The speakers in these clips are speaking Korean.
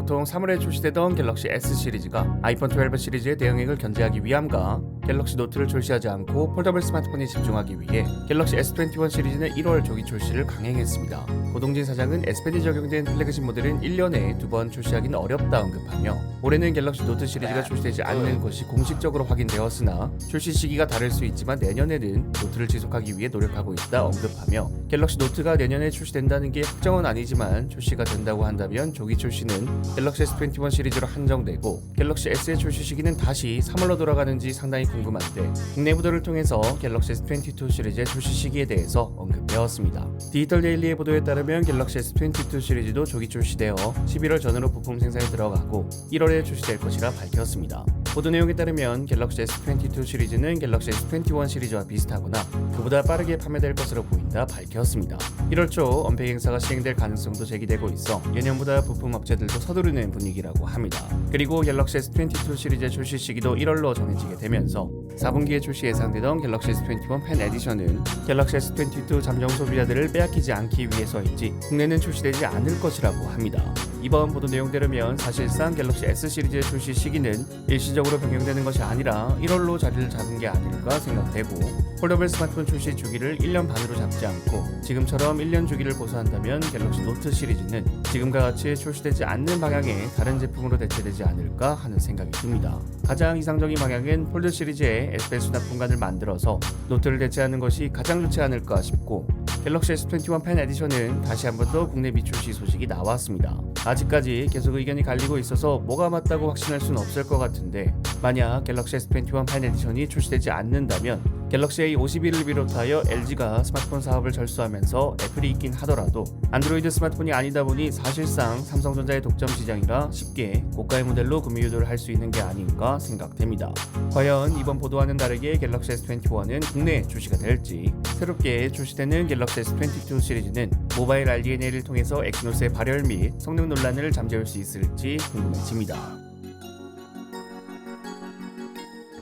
보통 3월에 출시되던 갤럭시 S 시리즈가 아이폰 12 시리즈의 대응액을 견제하기 위함과 갤럭시 노트를 출시하지 않고 폴더블 스마트폰에 집중하기 위해 갤럭시 S21 시리즈는 1월 조기 출시를 강행했습니다. 고동진 사장은 S 펜이 적용된 플래그십 모델은 1년에 2번 출시하기는 어렵다 언급하며 올해는 갤럭시 노트 시리즈가 출시되지 않는 것이 공식적으로 확인되었으나 출시 시기가 다를 수 있지만 내년에는 노트를 지속하기 위해 노력하고 있다 언급하며 갤럭시 노트가 내년에 출시된다는 게 확정은 아니지만 출시가 된다고 한다면 조기 출시는 갤럭시 S21 시리즈로 한정되고 갤럭시 S의 출시 시기는 다시 3월로 돌아가는지 상당히 궁금한데 국내 보도를 통해서 갤럭시 S22 시리즈의 출시 시기에 대해서 언급되었습니다. 디지털 데일리의 보도에 따르면 갤럭시 S22 시리즈도 조기 출시되어 11월 전으로 부품 생산에 들어가고 1월에 출시될 것이라 밝혔습니다. 보도 내용에 따르면 갤럭시 S22 시리즈는 갤럭시 S21 시리즈와 비슷하거나 그보다 빠르게 판매될 것으로 보인다 밝혔습니다. 1월 초 언팩 행사가 시행될 가능성도 제기되고 있어 예년보다 부품 업체들도 서두르는 분위기라고 합니다. 그리고 갤럭시 S22 시리즈의 출시 시기도 1월로 정해지게 되면서 4분기에 출시 예상되던 갤럭시 S21 펜 에디션은 갤럭시 S22 잠정 소비자들을 빼앗기지 않기 위해서인지 국내는 출시되지 않을 것이라고 합니다. 이번 보도 내용대로면 사실상 갤럭시 S 시리즈의 출시 시기는 일시적으로 변경되는 것이 아니라 1월로 자리를 잡은 게 아닐까 생각되고 폴더블 스마트폰 출시 주기를 1년 반으로 잡지 않고 지금처럼 1년 주기를 고수한다면 갤럭시 노트 시리즈는 지금과 같이 출시되지 않는 방향의 다른 제품으로 대체되지 않을까 하는 생각이 듭니다. 가장 이상적인 방향은 폴드 시리즈의 S펜 수납 공간을 만들어서 노트를 대체하는 것이 가장 좋지 않을까 싶고 갤럭시 S21 펜 에디션은 다시 한 번 더 국내 미출시 소식이 나왔습니다. 아직까지 계속 의견이 갈리고 있어서 뭐가 맞다고 확신할 수는 없을 것 같은데 만약 갤럭시 S21 펜 에디션이 출시되지 않는다면 갤럭시 A51을 비롯하여 LG가 스마트폰 사업을 절수하면서 애플이 있긴 하더라도 안드로이드 스마트폰이 아니다 보니 사실상 삼성전자의 독점 시장이라 쉽게 고가의 모델로 구매 유도를 할 수 있는 게 아닌가 생각됩니다. 과연 이번 보도와는 다르게 갤럭시 S21은 국내에 출시가 될지 새롭게 출시되는 갤럭시 S22 시리즈는 모바일 RDNA를 통해서 엑시노스의 발열 및 성능 논란을 잠재울 수 있을지 궁금해집니다.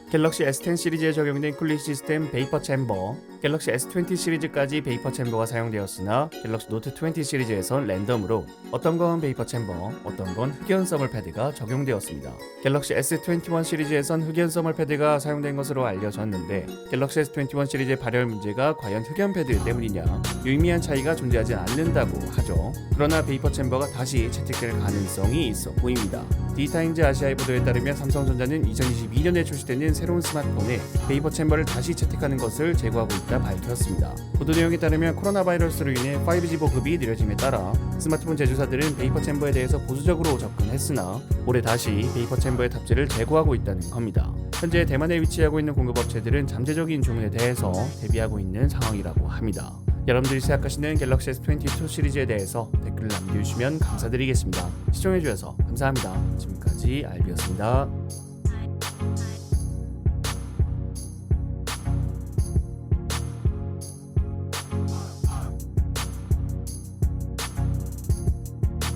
갤럭시 S10 시리즈에 적용된 쿨링 시스템 베이퍼 챔버, 갤럭시 S20 시리즈까지 베이퍼 챔버가 사용되었으나 갤럭시 노트 20 시리즈에선 랜덤으로 어떤 건 베이퍼 챔버, 어떤 건 흑연 써멀 패드가 적용되었습니다. 갤럭시 S21 시리즈에선 흑연 써멀 패드가 사용된 것으로 알려졌는데 갤럭시 S21 시리즈의 발열 문제가 과연 흑연 패드 때문이냐 유의미한 차이가 존재하지 않는다고 하죠. 그러나 베이퍼 챔버가 다시 채택될 가능성이 있어 보입니다. 디타임즈 아시아의 보도에 따르면 삼성전자는 2022년에 출시되는 새로운 스마트폰에 베이퍼 챔버를 다시 채택하는 것을 제고하고 있다 밝혔습니다. 보도 내용에 따르면 코로나 바이러스로 인해 5G 보급이 느려짐에 따라 스마트폰 제조사들은 베이퍼 챔버에 대해서 보수적으로 접근했으나 올해 다시 베이퍼 챔버의 탑재를 제고하고 있다는 겁니다. 현재 대만에 위치하고 있는 공급업체들은 잠재적인 주문에 대해서 대비하고 있는 상황이라고 합니다. 여러분들이 생각하시는 갤럭시 S22 시리즈에 대해서 댓글을 남겨주시면 감사드리겠습니다. 시청해주셔서 감사합니다. 지금까지 알비였습니다.